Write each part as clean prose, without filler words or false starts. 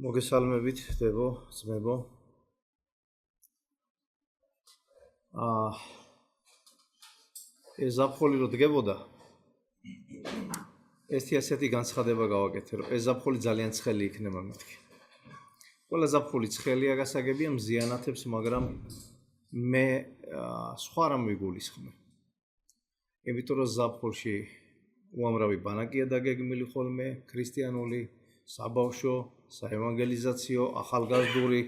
მოგესალმებით, დებო, ძმებო. ეს ზაფხული რო დგებოდა, ესეთი განცხადება გავაკეთე, რომ ეს ზაფხული ძალიან ცხელი იქნება მეთქი. ყველა ზაფხული ცხელია გასაგებია მზიანათებს, მაგრამ მე სხვა რამ ვიგულისხმე. იმიტომ რომ ზაფხულში უამრავი ბანაკია დაგეგმილი ხოლმე, ქრისტიანული, საბავშვო, საევანგელიზაციო, ახალგაზრდული,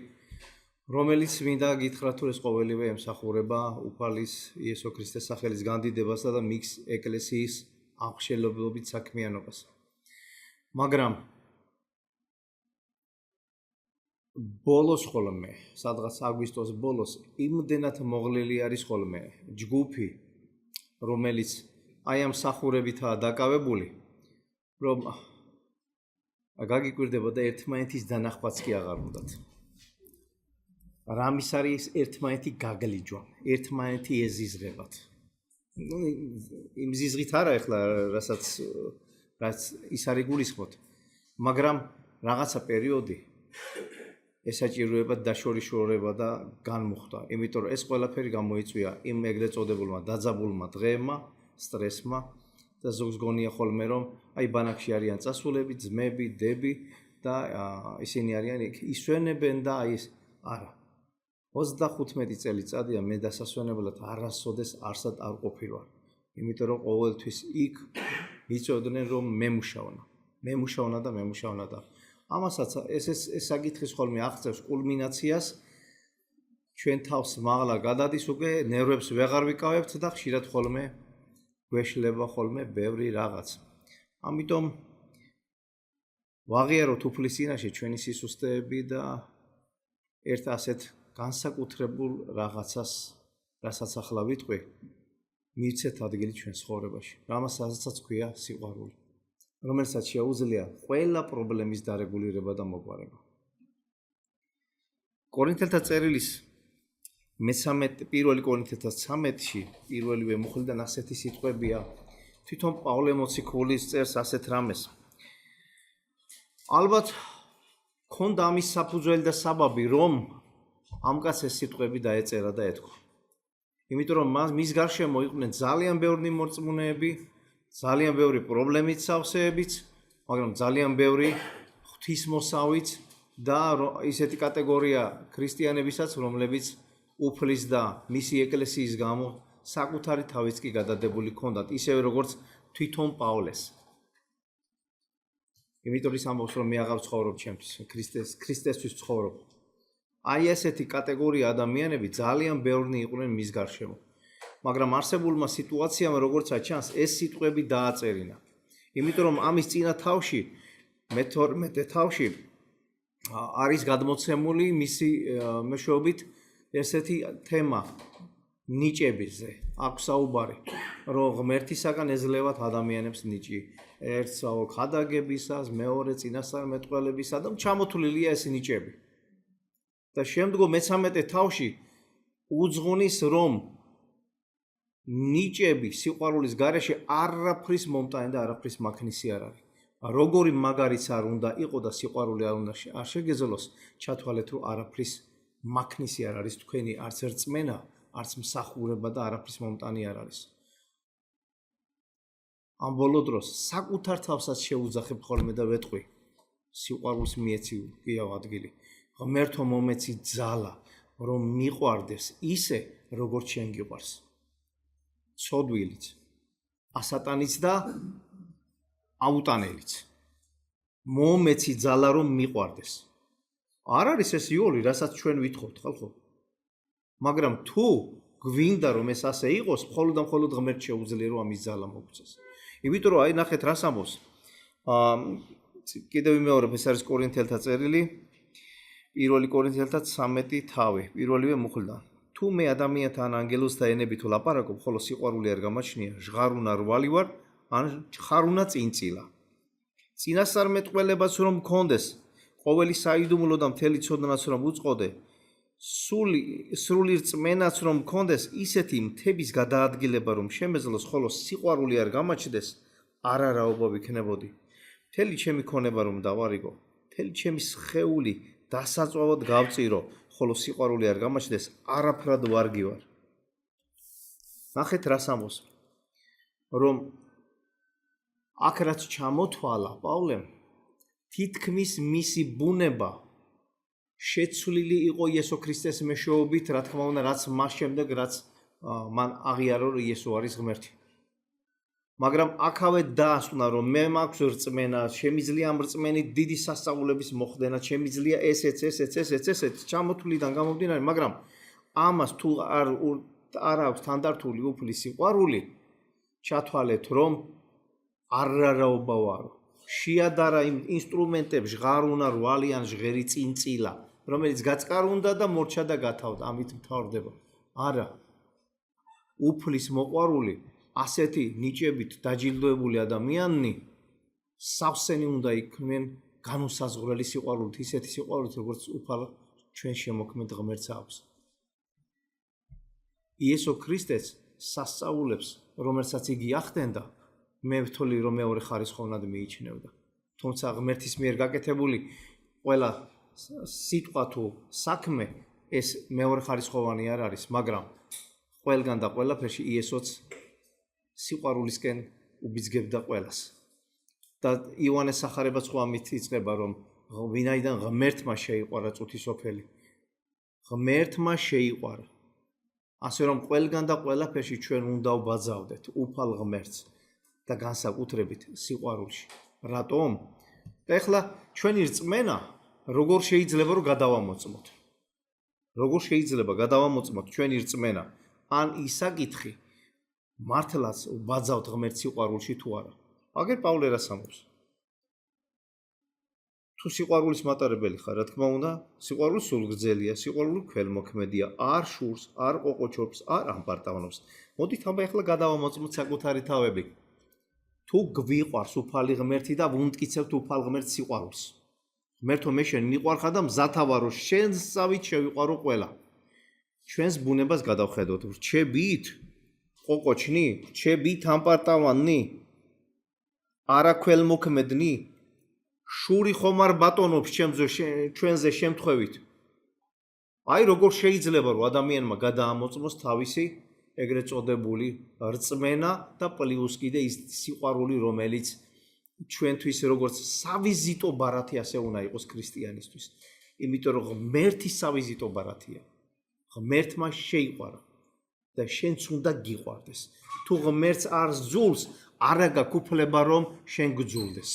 რომელიც მინდა გითხრათ, რომ ეს ყოველივე ემსახურება უფალის იესო ქრისტეს სახელის განდიდებასა და მის ეკლესიის აღშენებლობით საქმიანობას. მაგრამ ბოლოს ხოლმე, სადღაც აგვისტოს ბოლოს, იმდენად მოღლილი არის ხოლმე ჯგუფი, რომელიც აი ამ მსახურებითაა დაკავებული, რომ გაგიკვირდება და ერთმანეთის დანახვაც კი აღარ უნდათ. რამის არის ერთმანეთი გაგლიჯვა, ერთმანეთი ეზიზღებათ. იმ ზიზღით არა ეხლა, რასაც ის არის გულისხმოთ, მაგრამ რაღაცა პერიოდი ესაჭიროება დაშორიშორება და განმუხტვა, იმიტომ რომ ეს ყველაფერი გამოიწვია იმ ეგრეთ წოდებულმა დაძაბულმა დღეებმა, სტრესმა და ზოგს გონია ხოლმე რომ აი ბანაკში არიან წასულები, ძმები, დები და ისინი არიან ისვენებენ და აი ეს არა. 35 წელიწადია მე დასასვენებლად არასოდეს არსად არ ყოფილვარ. იმიტომ რომ ყოველთვის იქ იწოდნენ რომ მემუშავნა და ამასაც ეს საკითხის ხოლმე აღწევს კულმინაციას, ჩვენ თავს მაღლა გადადის უკვე ნერვებს ვეღარ ვიკავებთ და ხშირად ხოლმე გვეშლება ხოლმე ბევრი რაღაც. ამიტომ ვაღიაროთ უფლის წინაშე ჩვენი სისუსტეები და ერთ ასეთ განსაკუთრებულ რაღაცას, რასაც ახლა ვიტყვი, მივცეთ ადგილი ჩვენ ცხოვრებაში, რამასაც ქვია სიყვარული, რომელსაც შეუძლია ყველა პრობლემის დარეგულირება და მოგვარება. კორინთელთა წერილის პირველი კორინთელთა 13-ში პირველივე მუხლიდან ასეთი სიტყვებია, თვითონ პავლე მოციქულის წერს ასეთ რამეს. ალბათ ქონდა ამის საფუძველი და საბაბი, რომ ამ კაცს ეს სიტყვები დაეწერა და ეთქვა. იმიტომ რომ მის გარშემო იყვნენ ძალიან ბევრი მორწმუნეები, ძალიან ბევრი პრობლემით სავსეებიც, მაგრამ ძალიან ბევრი ღვთისმოსავიც და ისეთი კატეგორია ქრისტიანებისაც, რომლებიც უფლის და მისი ეკლესიის გამო საკუთარი თავიც კი გადადებული ჰქონდათ, ისევე როგორც თვითონ პავლეს. იმიტომ ის ამბობს, რომ მე აღარ ვცხოვრობ ჩემთვის, ქრისტესთვის ვცხოვრობ. აი ესეთი კატეგორია ადამიანები ძალიან ბევრნი იყვნენ მის გარშემო. მაგრამ არსებულმა სიტუაციამ, როგორცა ჩანს, ეს სიტყვები დააწერინა. იმიტომ რომ ამის წინა თავში, მე-12 თავში არის გადმოცემული მისი მეშვეობით ესეთი თემა ნიჭებზე. აქვს საუბარი, რომ ღმერთისაგან ეძლევათ ადამიანებს ნიჭი. ერთს ქადაგებისას, მეორე წინასწარმეტყველებისა და ჩამოთვლილია ეს ნიჭები. და შემდგომ მე-13 თავში უძღვნის, რომ ნიჭები სიყვარულის გარეშე არაფრის მომტანი და არაფრის მაქნისი არ არის. როგორი მაგარიც არ უნდა იყო და სიყვარული არ შეგეძლოს, ჩათვალეთ, რომ არაფრის მაქნისი არ არის თქვენი არც რწმენა, არც მსახურება და არაფრის მომტანი არ არის. ამ ბოლო დროს საკუთარ თავსაც შეუძახებ ხოლმე და ვეტყვი, სიყვარულს მიეცი გიაო ადგილი. ღმერთო მომეცი ძალა, რომ მიყვარდეს ისე, როგორც შენ გიყვარს. ცოდვილიც, ასატანიც და აუტანელიც. მომეცი ძალა, რომ მიყვარდეს. არ არის ეს იოლი, რასაც ჩვენ ვითხოვთ, ხალხო. მაგრამ თუ გვინდა რომ ეს ასე იყოს, მხოლოდ და მხოლოდ ღმერთ შეუძლია რომ ამის ძალა მოგწეს. იმიტომ რომ აი ნახეთ რას ამბობს. კიდევ ვიმეორებ, ეს არის კორინთელთა წერილი, პირველი კორინთელთა 13 თავი, პირველივე მუხლიდან. თუ მე ადამიანთან ანგელოზთა ენებით ვლაპარაკობ, ხოლო სიყვარული არ გამაჩნია, ჟღარულა რვალი ვარ, ან ხარულა წინწილა. წინასწარმეტყველებაც რომ მქონდეს, ყოველი საიდუმლო და მთელი ცოდნაც რომ უწყოდე, სრული რწმენაც რომ მქონდეს, ისეთი მთების გადაადგილება რომ შემეძლოს, ხოლო სიყვარული არ გამაჩნდეს, არარაობა ვიქნებოდი. მთელი ჩემი ქონება რომ დავარიგო, მთელი ჩემი სხეული დასაწვავად გავწირო, ხოლო სიყვარული არ გამაჩნდეს, არაფრად ვარგი ვარ. ნახეთ რას ამბობს, რომ აქ რაც ჩამოთვალა პავლემ, თითქმის მისი ბუნება შეცვლილი იყო იესო ქრისტეს მეშვეობით, რა თქმა უნდა, რაც მას შემდეგ, რაც მან აღიარა, რომ იესო არის ღმერთი. მაგრამ აქავე დაასკვნა, რომ მე მაქვს რწმენა, შემიძლია ამ რწმენით დიდი სასწაულების მოხდენა, შემიძლია ესეც ჩამოთვლიდან გამომდინარე, მაგრამ ამას თუ არ აქვს თანდართული უფლის სიყვარული, ჩათვალეთ, რომ არარაობა ვარო. შეადარა იმ ინსტრუმენტებს ჟღარულა რვალიან ჟღერი წინწილა, რომელიც გაწყარუნდა და მორჩა და გათავდა, ამით მთავრდება. არა. უფლის მოყვარული, ასეთი ნიჭებით დაჯილდოებული ადამიანნი სავსენი უნდა იქმნენ განუსაზღვრელი სიყვარულით, ისეთი სიყვარულით, როგორც უფალ ჩვენ შემოქმედ ღმერთს აქვს. იესო ქრისტეც სასწაულებს, რომელსაც იგი ახდენდა, მე ვთვლი, რომ მეორე ხარისხოვნად მიიჩნევდა. თუმცა ღმერთის მიერ გაკეთებული ყველა სიტყვა თუ საქმე ეს მეორე ხარისხოვანი არ არის, მაგრამ ყველგან და ყველაფერში იესოც სიყვარულისკენ უბიძგებდა ყველას. და იოანეს სახარებაც ხო ამით იწყება, რომ ვინაიდან ღმერთმა შეიყვარა წუთისოფელი. ღმერთმა შეიყვარა. ასე რომ ყველგან და ყველაფერში ჩვენ უნდა ვბაძავდეთ უფალ ღმერთს და განსაკუთრებით სიყვარულში. რატომ? და ეხლა ჩვენი რწმენა როგორ შეიძლება რომ გადავამოწმოთ? როგორ შეიძლება გადავამოწმოთ ჩვენი რწმენა? ან ისაკითხი მართლაც ვბაძავთ ღმერთს სიყვარულში თუ არა? აგერ პავლე რას ამბობს? თუ სიყვარულის მატარებელი ხარ, რა თქმა უნდა, სიყვარული სულგრძელია, სიყვარული ქველმოქმედია, არ შურს, არ ყოყოჩობს, არ ამპარტავნობს. მოდით აბა ეხლა გადავამოწმოთ საკუთარი თავები. თუ გვიყვარს უფალი ღმერთი და ვუმტკიცებთ უფალ ღმერთს სიყვარულს. ღმერთო მე შენ მიყვარხარ და მზათა ვარ, რომ შენსავით შევიყვარო ყველა. ჩვენს ბუნებას გადავხედოთ, რჩებით, ყოყოჩნი, რჩებით ამპარტავანი, არაქველმოქმედნი, შური ხომ არ ბატონობს ჩვენზე შემთხვევით. აი როგორ შეიძლება რომ ადამიანმა გადაამოწმოს თავისი ეგრეთ წოდებული რწმენა და პლუს კიდე ის სიყვარული, რომელიც ჩვენთვის როგორც სავიზიტო ბარათი ასე უნდა იყოს ქრისტიანისთვის. იმიტომ რომ ღმერთი სავიზიტო ბარათია. ღმერთმა შეიყვარა და შენც უნდა გიყვარდეს. თუ ღმერთს არ ზულს, არა გაკუფლება რომ შენ გძულდეს.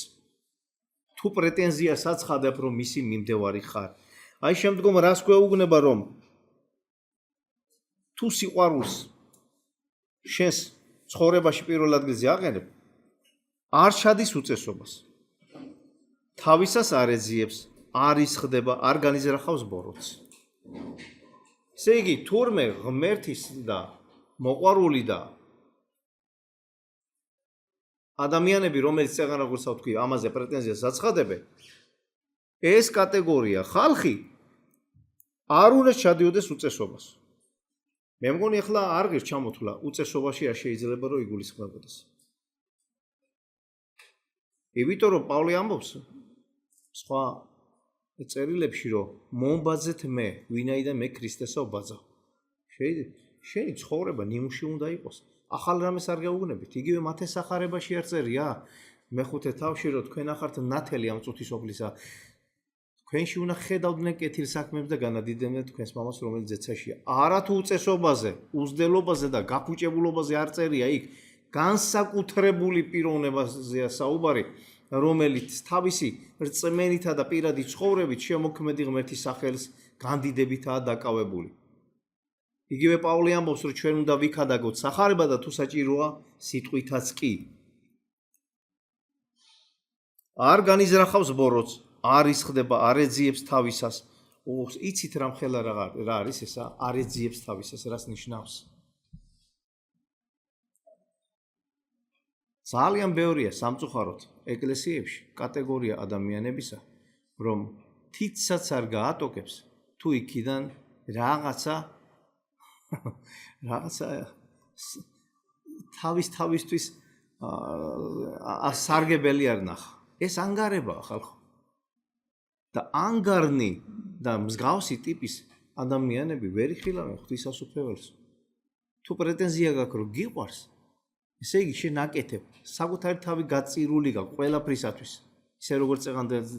თუ პრეტენზიას აცხადებ რომ მისი მიმდევარი ხარ. აი შემდგომ რას გვეუბნება რომ თუ სიყვარულს შენს ცხოვრებაში პირველ ადგილზე აყენებ, არ ჩადის უწესობას. თავისას არ ეძიებს, არ ისხდება, არ განიზრახავს ბოროტს. ესე იგი, თურმე ღმერთის და მოყვარული და ადამიანები, რომელიც წეგან როგორც ვთქვი, ამაზე პრეტენზიას აცხადებენ, ეს კატეგორია ხალხი არ უნდა ჩადიოდეს უწესობას. მე მგონი ახლა არ ღირს ჩამოთვლა უწესობაში არ შეიძლება რომ იგულისხმებოდეს. იმიტომ რომ პავლე ამბობს სხვა წერილებში რომ მომბაძეთ მე, ვინაიდან მე ქრისტესო ვბაძავ. შენი ცხოვრება ნიმუში უნდა იყოს. ახალ რამეს არ გაუგნებით. იგივე მათეს სახარებაში არ წერია? მეხუთე თავში რომ თქვენ ახართ ნათელი ამ წუთისოფლისა. თქვენში უნდა ხედავდნენ კეთილ საქმებს და განადიდებდნენ თქვენს მამას, რომელიც ზეცაშია. არა თუ უწესობაზე, უზდელობაზე და გაფუჭებულობაზე არ წერია იქ. განსაკუთრებული პიროვნებაზეა საუბარი, რომელიც თავისი რწმენითა და პირადი ცხოვრებით შემოქმედი ღმერთის სახელს განდიდებითაა დაკავებული. იგივე პავლე ამბობს, რომ ჩვენ უნდა ვიქადაგოთ სახარება და თუ საჭიროა სიტყვითაც კი. არ განიზრახავს ბოროტს, არ ისხდება, არ ეძიებს თავისას. იცით რა მხელა რა არის ესა? არ ეძიებს თავისას, რას ნიშნავს? ძალიან ბევრია სამწუხაროდ ეკლესიებში კატეგორია ადამიანებისა, რომ თითსაც არ გაატოკებს, თუ იქიდან რაღაცა თავისთვის სარგებელი არ ნახა. ეს ანგარებაა ხალხო. და ანგარნი და მსგავსი ტიპის ადამიანები ვერ იხილავენ ღვთისმსახურებელს. თუ პრეტენზია გაქვს რომ გიყვარს, ესე იგი შენ აკეთებ საკუთარი თავი გაწირული გაქვს ყველაფრისათვის. ისე როგორც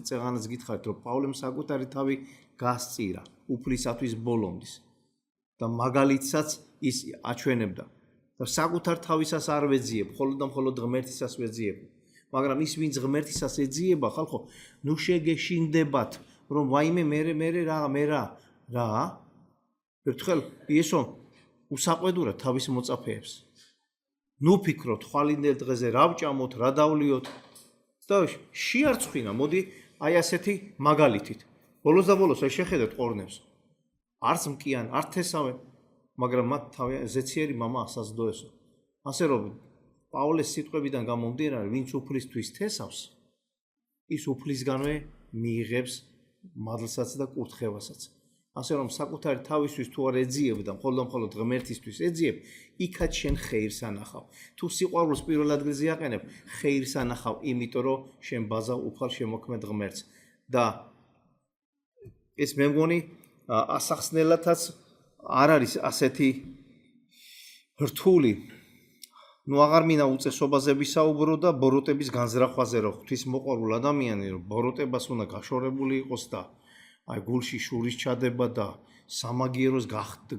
წეღანაც გითხარით რომ პავლემ საკუთარი თავი გასწირა უფლისათვის ბოლომდის და მაგალითსაც ის აჩვენებდა და საკუთარ თავისას არ ვეძიებ, მხოლოდ და მხოლოდ ღმერთისას ვეძიებ. მაგრამ ის ვინც ღმერთისას ეძიება, ხალხო, ნუ შეგეშინდებათ, რომ ვაიმე მე რა. ერთხელ იესო უსაყვედურად თავის მოწაფეებს. ნუ ფიქრობთ ხვალინდელ დღეზე რა ვჭამოთ, რა დავლიოთ და შეარწყვინა, მოდი აი ასეთი მაგალითით. ბოლოს და ბოლოს აი შეხედეთ ყორნებს. არც მკიან, არც თესავენ, მაგრამ მათ თავი ზეციერი მამა ასაზდოესო. ასე რომ პავლეს სიტყვებიდან გამომდინარე, ვინც უფლისთვის თესავს, ის უფლისგანვე მიიღებს მადლსაც და კურთხევასაც. ასე რომ საკუთარი თავისთვის თუ არ ეძიებ და მხოლოდ ღმერთისთვის ეძიებ, იქაც შენ ხეირს ანახავ. თუ სიყვარულს პირველ ადგილზე აყენებ, ხეირს ანახავ, იმიტომ რომ შენ ბაზავ უფალ შემოქმედ ღმერთს. და ეს მე მგონი ასახსნელათაც არ არის ასეთი რთული. ნუ აღარ მინდა უწესობაზე ვისაუბრო და ბოროტების განზრახვაზე, რომ ღვთის მოყვარულ ადამიანი რომ ბოროტებას უნდა გაშორებული იყოს და აი გულში შურის ჩადება და სამაგიეროს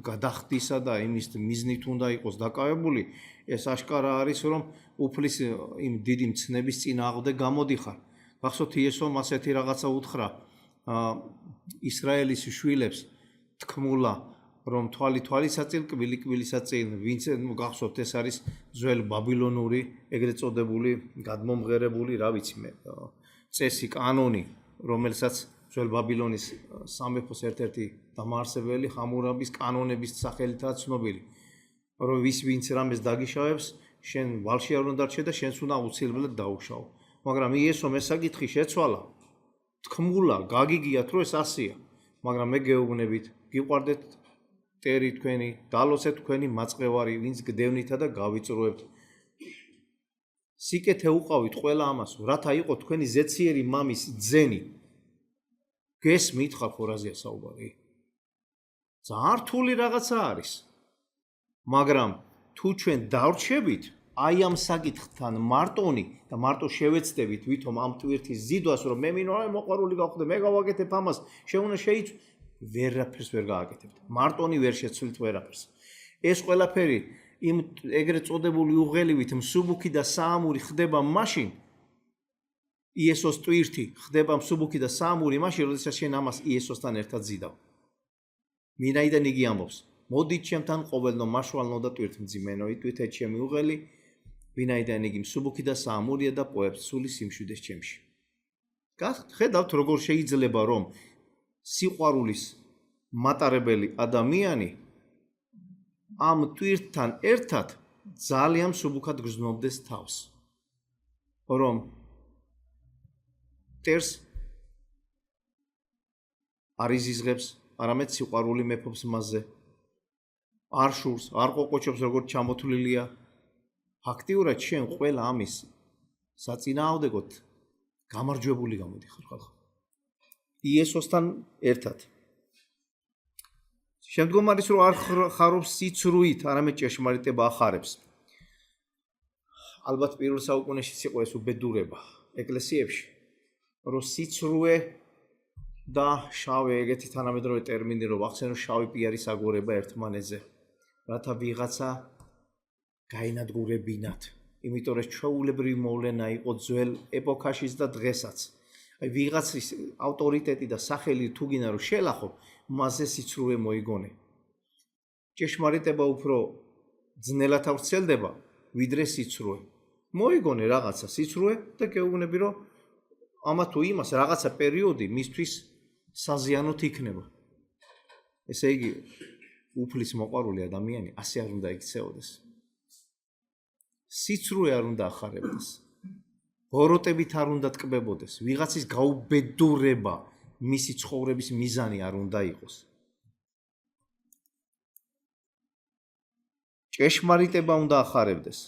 გადახდისა და იმის მიზნით უნდა იყოს დაკავებული, ეს აშკარა არის, რომ უფლის იმ დიდი მცნების წინააღმდეგ გამოდიხარ. გახსოვთ იესომ ასეთი რაღაცა უთხრა ისრაელის შვილებს თქმულა, რომ თვალისაწინ, კბილისაწინ, ვინც გახსოვთ ეს არის ძველი ბაბილონური, ეგრეთ წოდებული, გადმომღერებული, რა ვიცი მე, წესი, კანონი, რომელსაც ძველი ბაბილონის სამეფოს ერთ-ერთი დამაარსებელი ჰამურაბის კანონების სახელითაა ცნობილი. რომ ვინც რამეს დაგიშავებს, შენ ვალში არ უნდა დარჩე და შენს უნდა აუცილებლად დაუშავო. მაგრამ იესომ ეს საკითხი შეცვალა. თქმულა, გაგიგიათ, რომ ეს ასია. მაგრამ მე გეუბნებით, გიყვარდეთ ტერი თქვენი, დალოცეთ თქვენი მაწყევარი, ვინც გდევნითა და გავიწროებთ. სიკეთე უყავით ყველა ამას, რათა იყო თქვენი ზეციერი მამის ძენი. გესმით ხალხო რაზეა საუბარი? ძალიან რთული რაღაცა არის. მაგრამ თუ ჩვენ დავრჩებით აი ამ საკითხთან მარტონი და მარტო შევეცდებით ვითომ ამ ტვირთის ზიდვას, რომ მე მინდა მოყვარული გავხდე, მე გავაკეთებ ამას, შეუნა შეიცვ, ვერაფერს ვერ გააკეთებთ. მარტონი ვერ შეცვლით ვერაფერს. ეს ყველაფერი იმ ეგრეთ წოდებული უღელივით მსუბუქი და საამური ხდება მაშინ, იესოს ტვირთი ხდება მსუბუქი და საამური მაშინ, როდესაც შენ ამას იესოსთან ერთად ზიდავ. მინაიდან იგი ამბობს, მოდით ჩემთან ყოველდღე მარშვალნო და ტვირთმძიმენო, იტვირთეთ ჩემი უღელი, ვინაიდან იგი მსუბუქი და საამურია და პოებს სული სიმშვიდეს ჩემში. ხედავთ როგორ შეიძლება რომ სიყვარულის მატარებელი ადამიანი ამ ტვირთთან ერთად ძალიან მსუბუქად გრძნობდეს თავს. რომ ტერს არ იზიზღებს, არამედ სიყვარული მეფობს მასზე. არ შურს, არ ყოყოჩობს, როგორც ჩამოთვლილია. ფაქტიურად შენ ყველა ამის საწინააღმდეგოდ გამარჯვებული გამოდიხარ ხალხო. იესოსთან ერთად. შემდგომ არის რომ არ ხარობს სიცრუით, არამედ ჭეშმარიტება ახარებს. ალბათ პირველ საუკუნეში იყო ეს უბედურება ეკლესიებში, რომ სიცრუე და შავი ეგეთი თანამედროვე ტერმინი რომ ახსენო შავი პიარის აგორება ერთმანეთზე, რათა ვიღაცა გაინადგურებინათ. იმიტომ რომ ჩვეულებრივი მოვლენა იყო ძველ ეპოქაშიც და დღესაც. აი ვიღაცის ავტორიტეტი და სახელი თუ გინდა რომ შელახო, მასზე სიცრუე მოიგონე. ჭეშმარიტება უფრო ძნელად ავრცელდება, ვიდრე სიცრუე. მოიგონე რაღაცა სიცრუე და გეუბნები რომ ამა თუ იმას რაღაცა პერიოდი მისთვის საზიანოთ იქნება. ესე იგი უფლის მოყვარული ადამიანი ასე არ უნდა იქცეოდეს. სიცრუე არ უნდა ახარებდეს. ბოროტებით არ უნდა ტკბებოდეს. ვიღაცის გაუბედურება მისი ცხოვრების მიზანი არ უნდა იყოს. ჭეშმარიტება უნდა ახარებდეს.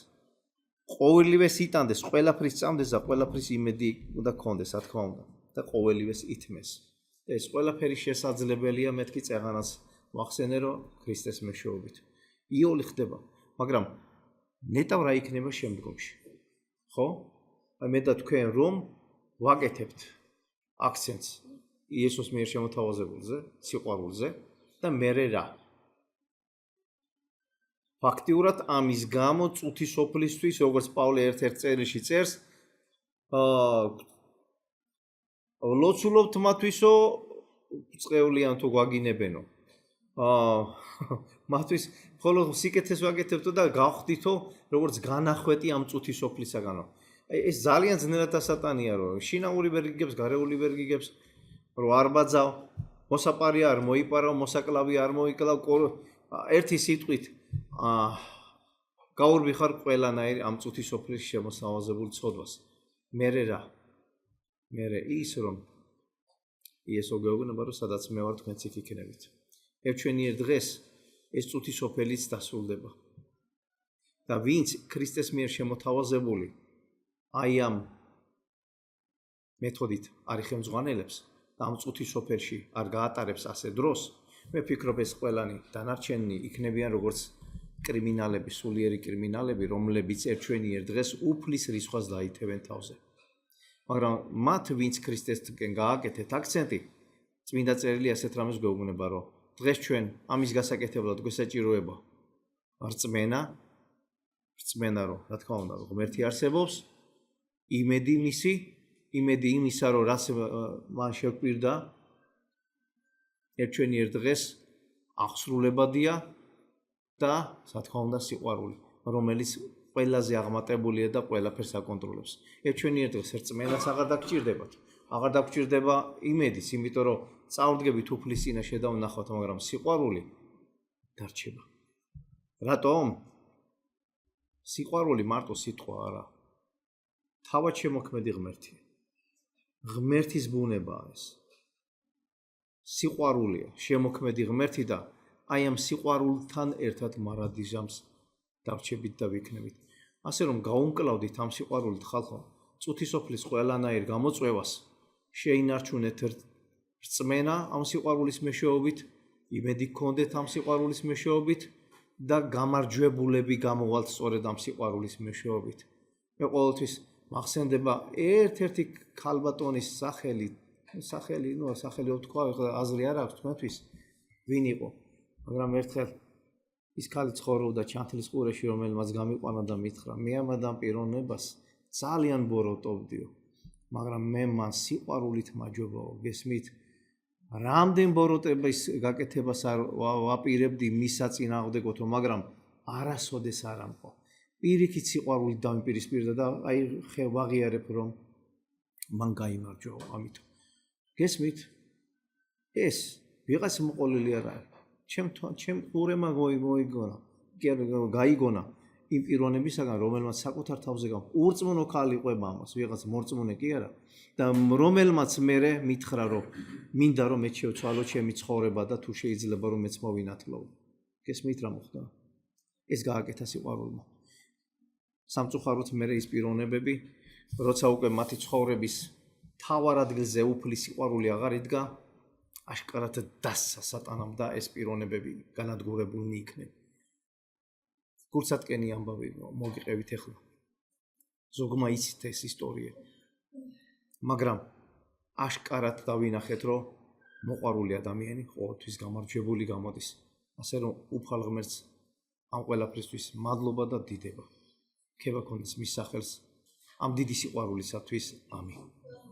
ყოველივეს იტანდეს, ყველაფრის წამდეს და ყველაფრის იმედი უნდა ქონდეს, რა თქმა უნდა, და ყოველივეს ითმეს. ეს ყველაფერი შესაძლებელია მეთქი წეღანას ვახსენე რომ ქრისტეს მეშვეობით. იოლი ხდება, მაგრამ ნეტავ რა იქნება შემდგომში. ხო? აი მე და თქვენ რომ ვაკეთებთ აქცენტს იესოს მიერ შემოთავაზებულზე, სიყვარულზე და მერე რა. ფაქტიურად ამის გამო წუთი სოფლისთვის, როგორც პავლე ერთ-ერთ წერილში წერს, ლოცულობთ მათთვისო წყევლიან თუ გვაგინებენო. მათთვის ხოლო სიკეთეს ვაკეთებთო და გავხდითო, როგორც განახვეტი ამ წუთი სოფლისაგანო. აი ეს ძალიან ძნელად ასატანია რომ შინაური ვერ გიგებს, გარეული ვერ გიგებს, რომ არ ბაძავ, მოსაპარი არ მოიპარავ, მოსაკლავი არ მოიკლავ, ერთი სიტყვით გაურბიხარ ყველანაირ ამ წუთი სოფლის შემოსავაზებულ ცოდვას. მერე რა? მერე ის რომ იესო გეუბნება რომ სადაც მე ვარ თქვენც იქ იქნებით. ერთჩვენიერ დღეს ეს წუთი სოფელიც დასრულდება. და ვინც ქრისტეს მიერ შემოთავაზებული აი ამ მეთოდით არის ხელმძღვანელებს და ამ წუთი სოფელში არ გაატარებს ასე დროს, მე ვფიქრობ ეს ყველანი დანარჩენნი იქნებიან როგორც კრიმინალები, სულიერი კრიმინალები, რომლებიც ერთჩვენიერ დღეს უფლის რისხვას დაითევენ თავზე. მაგრამ მათ ვინც ქრისტესთან გააკეთეთ აქცენტი, წმინდა წერილი ასეთ რამეს გვეუბნება, რომ დღეს ჩვენ ამის გასაკეთებლად გვესაჭიროება რწმენა, რომ რა თქმა უნდა, ღმერთი არსებობს, იმედი იმისა, რომ რაც მან შეგვპირდა ერთჩვენიერ დღეს აღსრულებადია და რა თქმა უნდა სიყვარული, რომელიც ყველაზე აღმატებულია და ყველაფერს აკონტროლებს. ერთჩვენიერ დღეს რწმენას აღარ დაგჭირდებათ. აღარ დაგჭირდება იმედიც, იმიტომ რომ წავდგებით უფლის წინაშე და ვნახავთ, მაგრამ სიყვარული დარჩება. რატომ? სიყვარული მარტო სიტყვა არა. თავად შემოქმედი ღმერთია. ღმერთის ბუნებაა ეს. სიყვარულია, შემოქმედი ღმერთი და აი ამ სიყვარულთან ერთად მარადიჟამს დარჩებით და ვიქნებით. ასე რომ გაუმკლავდით ამ სიყვარულით ხალხო, წუთი სოფლის ყველანაირ გამოწვევას შეინარჩუნეთ რწმენა ამ სიყვარულის მეშვეობით, იმედი გქონდეთ ამ სიყვარულის მეშვეობით და გამარჯვებულები გამოვალთ სწორედ ამ სიყვარულის მეშვეობით. მე ყოველთვის მახსენდება ერთ-ერთი ქალბატონის სახელი ვთქვა, აზრი არ აქვს თქვენთვის ვინ იყო, მაგრამ ერთხელ ის ქალი ცხოვრობდა ჩანთლის ყურეში, რომელმაც გამიყვანა და მითხრა, მე ამ ადამ პიროვნებას ძალიან ბოროტობდიო, მაგრამ მე მან სიყვარულით მაჯობაო, გესმით? რამდენ ბოროტების გაკეთებას არ ვაპირებდი მის საწინააღმდეგოთო, მაგრამ არასოდეს არ ამყო. პირიქით სიყვარულით დამიპირისპირდა და აი ვაღიარებ რომ მან გაიმარჯვა ამიტომ. გესმით? ეს ვიღაც მოყოლილი არ არის. ჩემ ყურემა გაიგონა იმ პიროვნებისაგან, რომელმაც საკუთარ თავზე ურწმუნო ქალი ყვება ამას, ვიღაც მორწმუნე კი არა და რომელმაც მერე მითხრა რომ მინდა რომ მეც შევცვალო ჩემი ცხოვრება და თუ შეიძლება რომ მეც მოვინათლო. გესმით რა მოხდა? ეს გააკეთა სიყვარულმა. სამწუხაროდ მერე ის პიროვნებები, როცა უკვე მათი ცხოვრების თავარ ადგილზე უფლის სიყვარული აღარ იდგა, აშკარად დასცა სატანამ და ეს პიროვნებები განადგურებულნი იქნენ. გულსატკენი ამბავი მოგიყევით ახლა. ზოგმა იცით ეს ისტორია. მაგრამ აშკარად დავინახეთ, რომ მოყვარული ადამიანი ყოველთვის გამარჯვებული გამოდის. ასე რომ უფალ ღმერთს ამ ყველაფრისთვის მადლობა და დიდება. ქება ქონდეს მის სახელს ამ დიდი სიყვარულისათვის. ამინ.